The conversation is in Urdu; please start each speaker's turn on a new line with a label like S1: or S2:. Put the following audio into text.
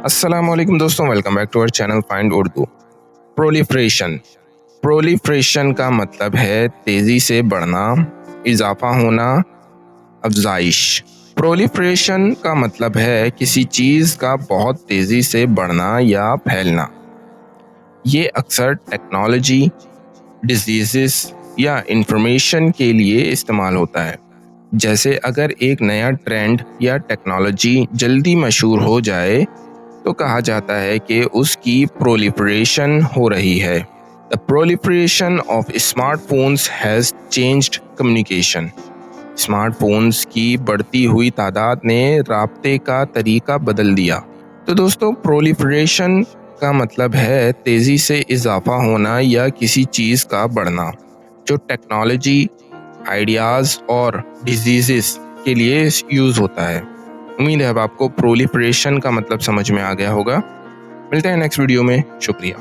S1: السلام علیکم دوستوں، ویلکم بیک ٹو اور چینل فائنڈ اردو۔ پرولیفریشن کا مطلب ہے تیزی سے بڑھنا، اضافہ ہونا، افزائش۔ پرولیفریشن کا مطلب ہے کسی چیز کا بہت تیزی سے بڑھنا یا پھیلنا۔ یہ اکثر ٹیکنالوجی، ڈیزیزز یا انفارمیشن کے لیے استعمال ہوتا ہے۔ جیسے اگر ایک نیا ٹرینڈ یا ٹیکنالوجی جلدی مشہور ہو جائے تو کہا جاتا ہے کہ اس کی پرولیفریشن ہو رہی ہے۔ The proliferation of smartphones has changed communication۔ Smart phones کی بڑھتی ہوئی تعداد نے رابطے کا طریقہ بدل دیا۔ تو دوستوں، پرولیفریشن کا مطلب ہے تیزی سے اضافہ ہونا یا کسی چیز کا بڑھنا، جو ٹیکنالوجی، آئیڈیاز اور ڈیزیزز کے لیے یوز ہوتا ہے۔ امید ہے اب آپ کو پرولیفریشن کا مطلب سمجھ میں آ گیا ہوگا۔ ملتے ہیں نیکسٹ ویڈیو میں، شکریہ۔